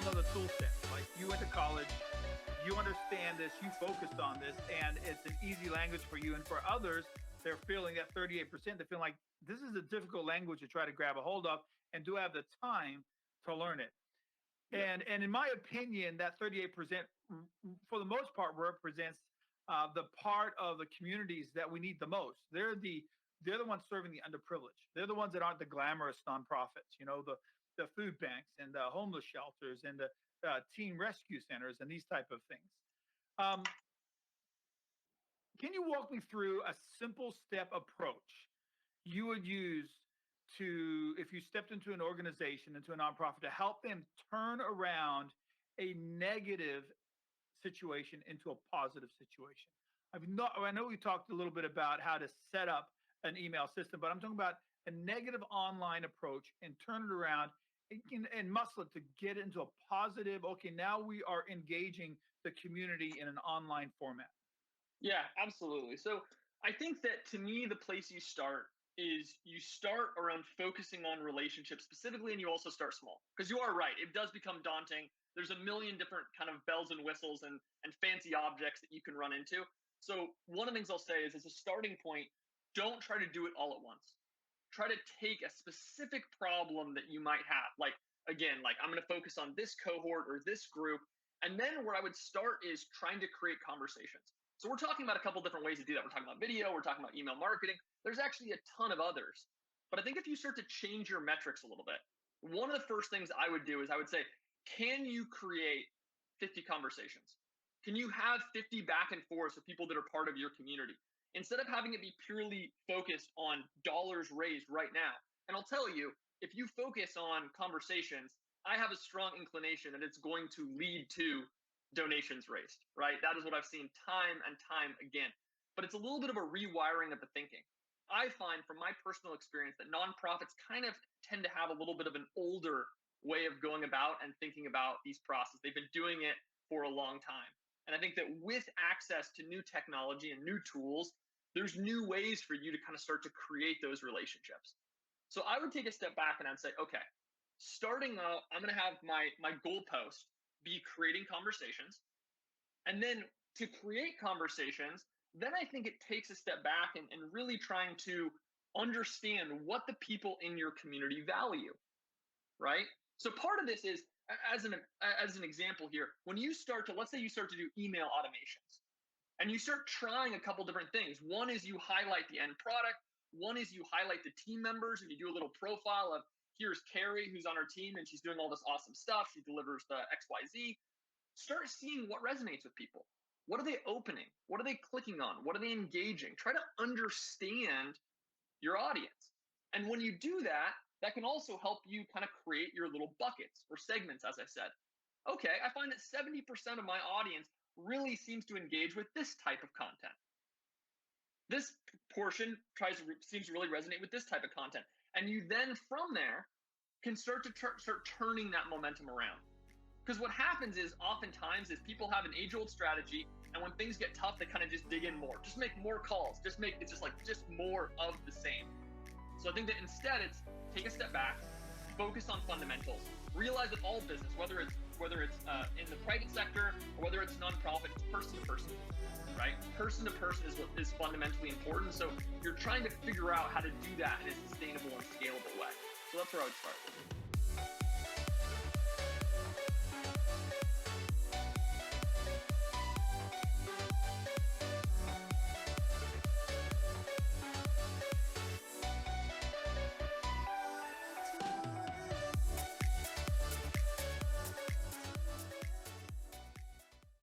another tool set. Like you went to college, you understand this, you focused on this, and it's an easy language for you. And for others, they're feeling that 38%, they feel like this is a difficult language to try to grab a hold of and do have the time to learn it. Yep. And in my opinion, that 38% for the most part represents the part of the communities that we need the most. They're the ones serving the underprivileged. They're the ones that aren't the glamorous nonprofits, you know, the food banks and the homeless shelters and the teen rescue centers and these type of things. Can you walk me through a simple step approach you would use to, if you stepped into an organization, into a nonprofit, to help them turn around a negative situation into a positive situation? I know we talked a little bit about how to set up an email system, but I'm talking about a negative online approach and turn it around and muscle it to get into a positive, okay, now we are engaging the community in an online format. Yeah, absolutely. So I think that to me, the place you start is you start around focusing on relationships specifically, and you also start small. Because you are right, it does become daunting. There's a million different kind of bells and whistles and fancy objects that you can run into. So one of the things I'll say is, as a starting point, don't try to do it all at once. Try to take a specific problem that you might have. Like, again, like I'm going to focus on this cohort or this group. And then where I would start is trying to create conversations. So we're talking about a couple different ways to do that. We're talking about video, we're talking about email marketing. There's actually a ton of others. But I think if you start to change your metrics a little bit, one of the first things I would do is I would say, can you create 50 conversations? Can you have 50 back and forth with people that are part of your community? Instead of having it be purely focused on dollars raised right now. And I'll tell you, if you focus on conversations, I have a strong inclination that it's going to lead to donations raised, right? That is what I've seen time and time again. But it's a little bit of a rewiring of the thinking. I find from my personal experience that nonprofits kind of tend to have a little bit of an older way of going about and thinking about these processes. They've been doing it for a long time. And I think that with access to new technology and new tools, there's new ways for you to kind of start to create those relationships. So I would take a step back and I'd say, okay, starting out, I'm going to have my goalpost be creating conversations. And then to create conversations, then I think it takes a step back and really trying to understand what the people in your community value, right? So part of this is, as an example here, when you start to, let's say you start to do email automations and you start trying a couple different things. One is you highlight the end product. One is you highlight the team members and you do a little profile of, here's Carrie who's on our team and she's doing all this awesome stuff. She delivers the XYZ. Start seeing what resonates with people. What are they opening? What are they clicking on? What are they engaging? Try to understand your audience. And when you do that, that can also help you kind of create your little buckets or segments, as I said. Okay, I find that 70% of my audience really seems to engage with this type of content. This portion seems to really resonate with this type of content. And you then from there can start turning that momentum around. Because what happens is oftentimes is people have an age-old strategy, and when things get tough, they kind of just dig in more. Just make more calls. It's just more of the same. So I think that instead it's take a step back, focus on fundamentals, realize that all business, whether it's in the private sector or whether it's nonprofit, it's person to person, right? Person to person is what is fundamentally important. So you're trying to figure out how to do that in a sustainable and scalable way. So that's where I would start.